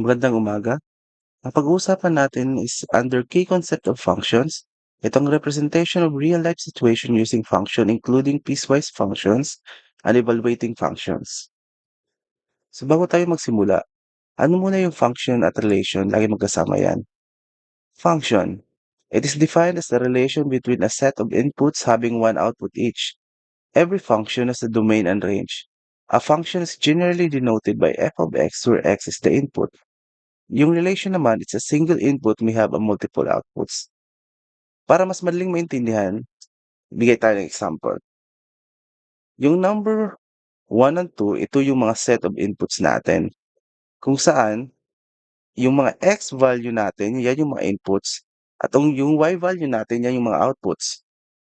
Magandang umaga. Ang pag-uusapan natin is under key concept of functions. Itong representation of real-life situation using function including piecewise functions and evaluating functions. So bago tayo magsimula, ano muna yung function at relation? Lagi magkasama yan. Function. It is defined as the relation between a set of inputs having one output each. Every function has a domain and range. A function is generally denoted by f of x where x is the input. Yung relation naman, it's a single input may have a multiple outputs. Para mas madaling maintindihan, bigay tayo ng example. Yung number 1 and 2, ito yung mga set of inputs natin. Kung saan, yung mga x value natin, yan yung mga inputs. At yung y value natin, yan yung mga outputs.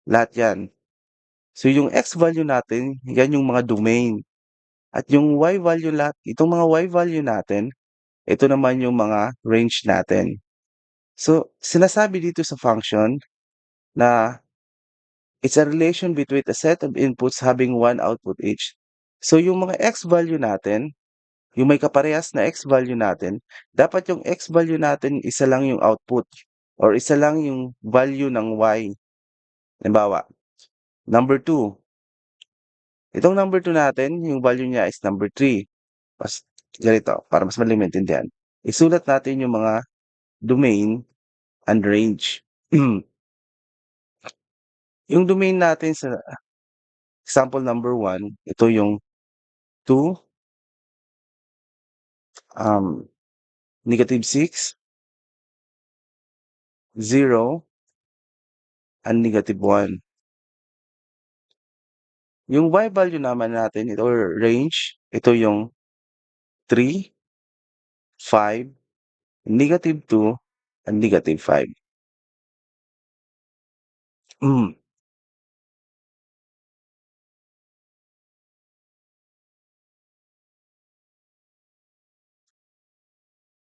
Lahat yan. So yung x value natin, yan yung mga domain. At yung y value lahat, itong mga y value natin, ito naman yung mga range natin. So, sinasabi dito sa function na it's a relation between a set of inputs having one output each. So, yung mga x value natin, yung may kaparehas na x value natin, dapat yung x value natin isa lang yung output or isa lang yung value ng y. Halimbawa, number 2. Itong number 2 natin, yung value niya is number 3. Mas ganito, para mas madaling maintindihan. Isulat natin yung mga domain and range. Yung domain natin sa example number 1, ito yung 2, -6, 0, and -1. Yung y value naman natin ito or range, ito yung 3, 5, -2, and -5.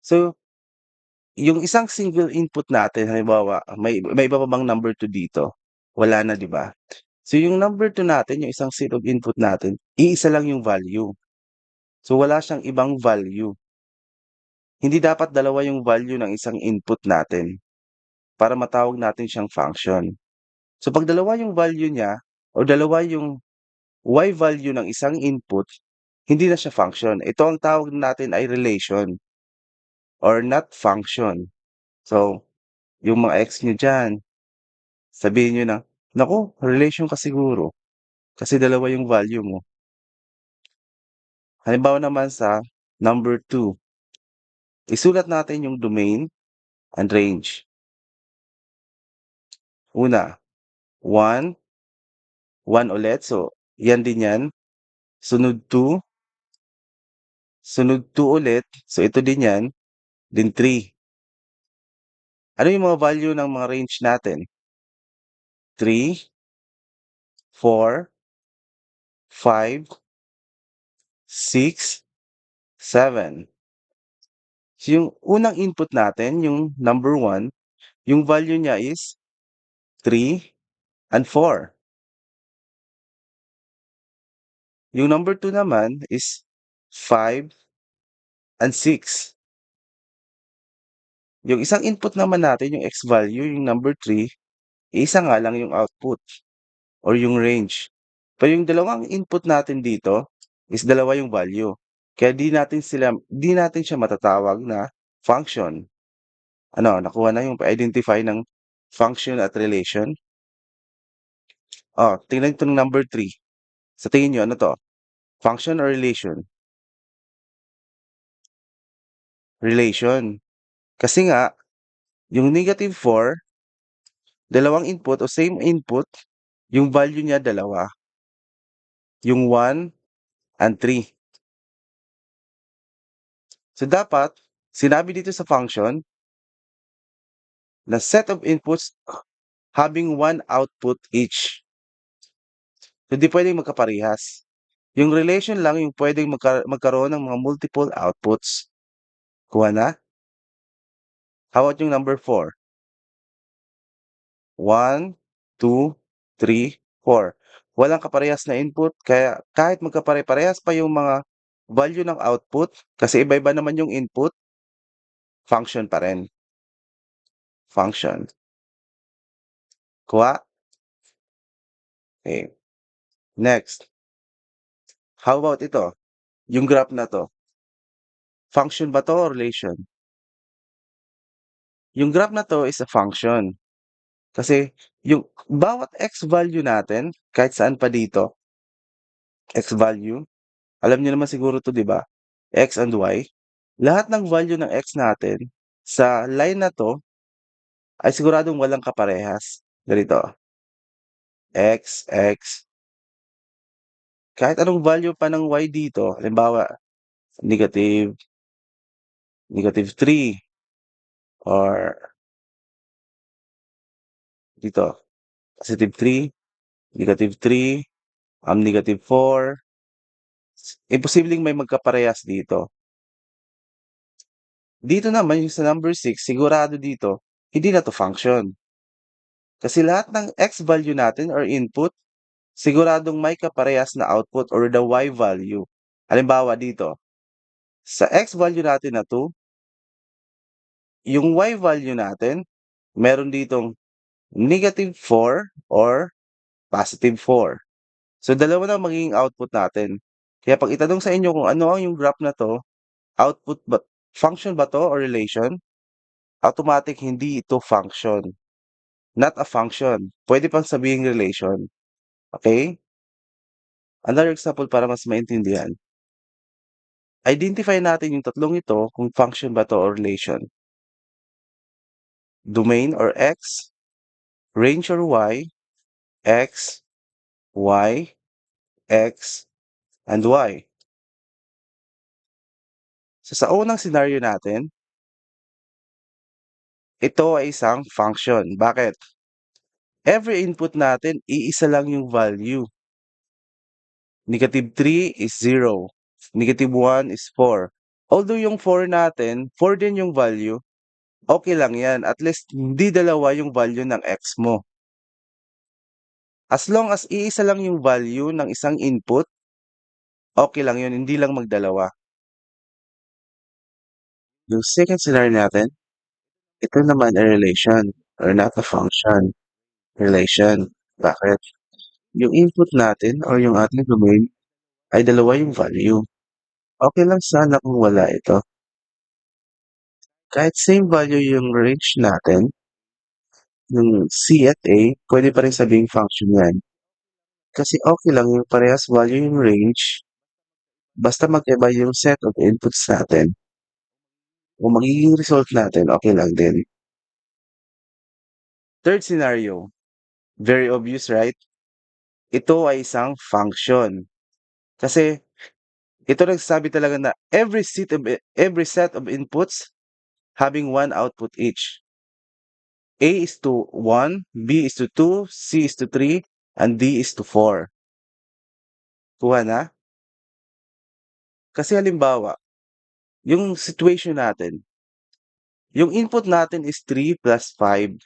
So, yung isang single input natin halimbawa may iba pa bang number 2 dito? Wala na, 'di ba? So, yung number 2 natin, yung isang set of input natin, iisa lang yung value. So, wala siyang ibang value. Hindi dapat dalawa yung value ng isang input natin para matawag natin siyang function. So, 'pag dalawa yung value niya o dalawa yung y value ng isang input, hindi na siya function. Ito ang tawag natin ay relation or not function. So, yung mga x niyo diyan, sabihin niyo na, "Naku, relation ka siguro kasi dalawa yung value mo." Halimbawa naman sa number 2, isulat natin yung domain and range. Una, 1, 1 ulit. So, yan din yan. Sunod 2, sunod 2 ulit. So, ito din yan. Then 3. Ano yung mga value ng mga range natin? 3, 4, 5, 6, 7. So, yung unang input natin, yung number 1, yung value niya is 3 and 4. Yung number 2 naman is 5 and 6. Yung isang input naman natin, yung x value, yung number 3, isa nga lang yung output or yung range. Pero yung dalawang input natin dito is dalawa yung value. Kaya di natin siya matatawag na function. Ano, nakuha na yung pa-identify ng function at relation? Oh, tingnan itong number 3. Sa tingin niyo, ano to? Function or relation? Relation. Kasi nga, yung -4, dalawang input o same input, yung value niya dalawa. Yung 1 and 3. So, dapat, sinabi dito sa function, na set of inputs having one output each. So, di pwedeng magkaparehas. Yung relation lang yung pwedeng magkaroon ng mga multiple outputs. Kuha na? How about yung number 4? 1, 2, 3, 4. Walang kaparehas na input kaya kahit magkapare-parehas pa yung mga value ng output kasi iba-iba naman yung input, function pa rin, function. Kuha? Okay. Next, how about ito, yung graph na 'to, function ba 'to o relation? Yung graph na 'to is a function. Kasi yung bawat x value natin, kahit saan pa dito, x value, alam niyo naman siguro 'to 'di ba? X and y, lahat ng value ng x natin sa line na 'to ay siguradong walang kaparehas. Ganito, x, kahit anong value pa ng y dito, halimbawa negative, -3 or dito, +3, -3, -4, imposibleng may magkaparehas dito. Dito naman yung sa number 6 sigurado dito, hindi na 'to function. Kasi lahat ng x value natin or input, siguradong may kaparehas na output or the y value. Halimbawa dito, sa x value natin na 2, yung y value natin, meron ditong -4 or +4. So, dalawa na magiging output natin. Kaya 'pag itanong sa inyo kung ano ang yung graph na 'to, output ba function ba 'to or relation? Automatic hindi ito function, not a function. Puwede pang sabihing relation, okey? Another example para mas maintindihan, identify natin yung tatlong ito kung function ba 'to or relation. Domain or x, range or y, x, y, x, and y. So, sa unang senaryo natin, ito ay isang function. Bakit? Every input natin, iisa lang yung value. -3 is 0, -1 is 4. Although yung 4 natin, 4 din yung value, okay lang yan. At least hindi dalawa yung value ng x mo. As long as iisa lang yung value ng isang input, okay lang yun, hindi lang magdalawa. Yung second scenario natin, ito naman ay relation or not a function. Relation. Bakit? Yung input natin or yung ating domain ay dalawa yung value. Okay lang sana kung wala ito. Kahit same value yung range natin, yung C at A, pwede pa rin sabihing function yan. Kasi okay lang yung parehas value yung range, basta mag-iba yung set of inputs natin o magiging result natin, okay lang din. Third scenario, very obvious, right? Ito ay isang function. Kasi ito nagsasabi talaga na every set of inputs having one output each. A is to 1, B is to 2, C is to 3, and D is to 4. Kuha na? Kasi halimbawa, yung situation natin, yung input natin is 3 plus 5.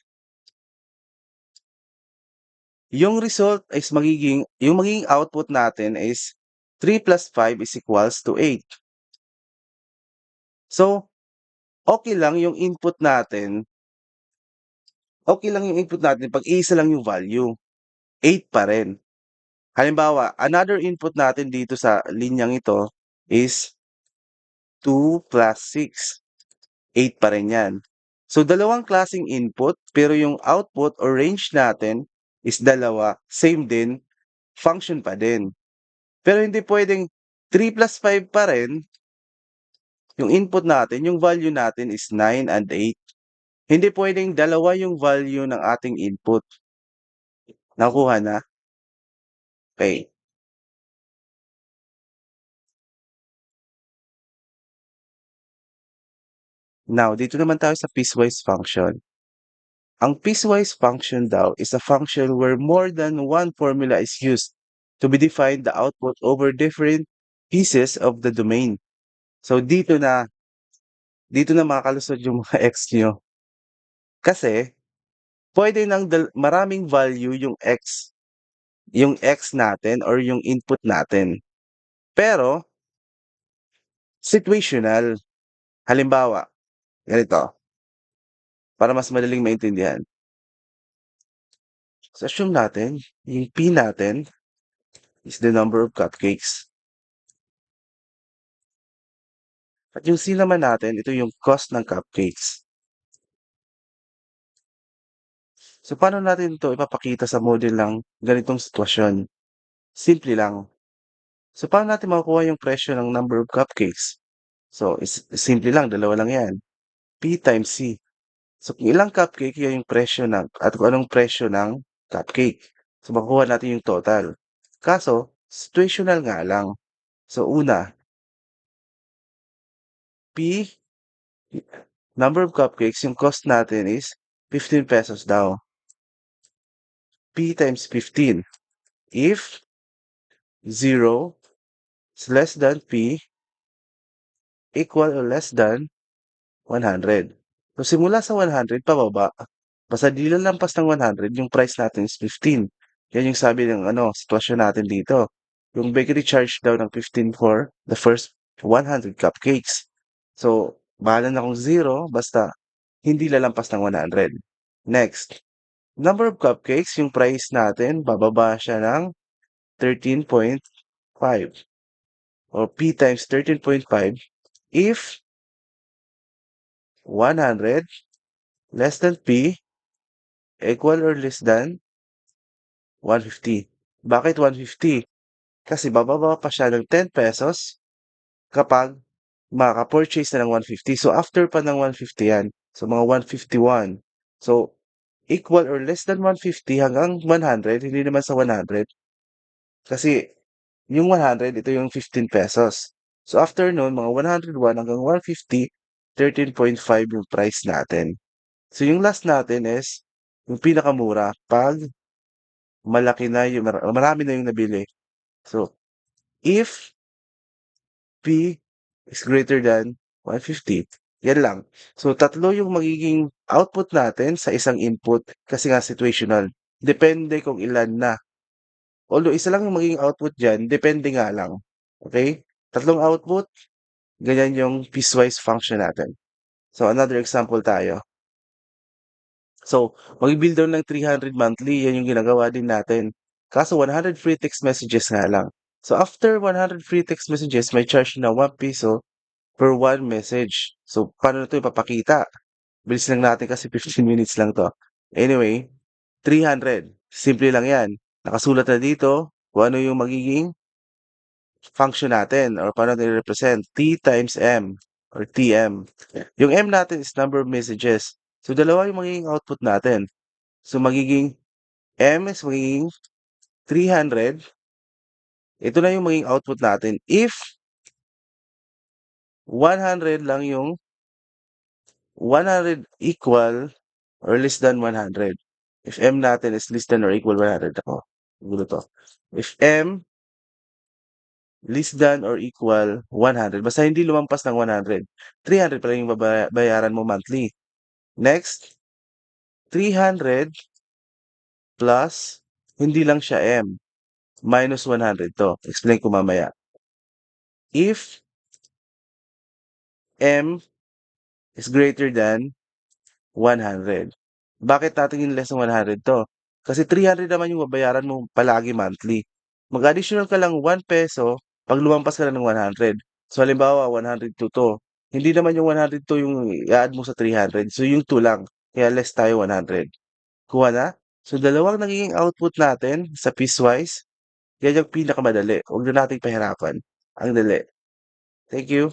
Yung magiging output natin is 3 plus 5 is equals to 8. So, okay lang yung input natin, okay lang yung input natin 'pag iisa lang yung value, 8 pa rin. Halimbawa, another input natin dito sa linyang ito is 2 plus 6, 8 pa rin 'yan. So, dalawang klaseng input pero yung output or range natin is dalawa, same din, function pa din. Pero hindi puwedeng 3 plus 5 pa rin yung input natin, yung value natin is 9 and 8. Hindi puwedeng dalawa yung value ng ating input. Nakuha na? Okey. Now, dito naman tayo sa piecewise function. Ang piecewise function daw is a function where more than one formula is used to be defined the output over different pieces of the domain. So dito na makakalusot yung mga x niyo. Kasi puwede ng maraming value yung x natin or yung input natin. Pero situational. Halimbawa, Ganito, para mas madaling maintindihan. So assume natin, yung P natin is the number of cupcakes. At yung C naman natin, ito yung cost ng cupcakes. So paano natin ito ipapakita sa model ng ganitong sitwasyon? Simple lang. So paano natin makukuha yung presyo ng number of cupcakes? So simple lang, dalawa lang yan. P times C. So kung ilang cupcake, yan yung presyo ng, at kung anong presyo ng cupcake. So makukuha natin yung total. Kaso, situational nga lang. So una, P, number of cupcakes, yung cost natin is 15 pesos daw. P times 15. If 0 is less than P, equal or less than 100. So simula sa 100 pababa, basta di lalampas ng 100, yung price natin is 15. Yan yung sabi ng sitwasyon natin dito. Yung bakery charge daw ng 15 for the first 100 cupcakes. So, bahala na kung 0, basta hindi lalampas ng 100. Next, number of cupcakes, yung price natin, bababa siya ng 13.5 or P times 13.5 if 100 less than P equal or less than 150. Bakit 150? Kasi bababa pa siya ng 10 pesos kapag makaka-purchase na ng 150. So, after pa ng 150 yan. So, mga 151. So, equal or less than 150 hanggang 100, hindi naman sa 100. Kasi, yung 100, ito yung 15 pesos. So, after nun, mga 101 hanggang 150, 13.5 yung price natin. So, yung last natin is, yung pinakamura, pag malaki na yung marami na yung nabili. So, if P is greater than 150, yan lang. So, tatlo yung magiging output natin sa isang input kasi nga situational. Depende kung ilan na. Although, isa lang yung magiging output dyan, depende nga lang. Okay? Tatlong output, ganyan yung piecewise function natin. So, another example tayo. So, mag-build down ng 300 monthly, yan yung ginagawa din natin. Kaso 100 free text messages nga lang. So, after 100 free text messages, may charge na 1 piso per 1 message. So, paano na ito ipapakita? Bilis lang natin kasi 15 minutes lang to. Anyway, 300. Simple lang yan. Nakasulat na dito kung ano yung magiging function natin or paano natin represent T times M or TM. Yung M natin is number of messages. So, dalawa yung magiging output natin. So, magiging M is magiging 300. Ito na yung magiging output natin if 100 lang yung 100 equal or less than 100. If M natin is less than or equal 100 ako. Gulo to. If M less than or equal 100, basta hindi lumampas ng 100, 300 pa lang yung bayaran mo monthly. Next, 300 plus, hindi lang siya M, minus 100 to. Explain ko mamaya. If M is greater than 100. Bakit natin yung less ng 100 to? Kasi 300 naman yung babayaran mo palagi monthly. Mag-additional ka lang 1 peso pag lumampas ka na ng 100. So halimbawa, 102 to. Hindi naman yung 102 yung i-add mo sa 300. So yung 2 lang. Kaya less tayo 100. Kuha na? So dalawang nagiging output natin sa piecewise. Yan yung pinakamadali. Huwag na nating pahirapan. Ang dali. Thank you.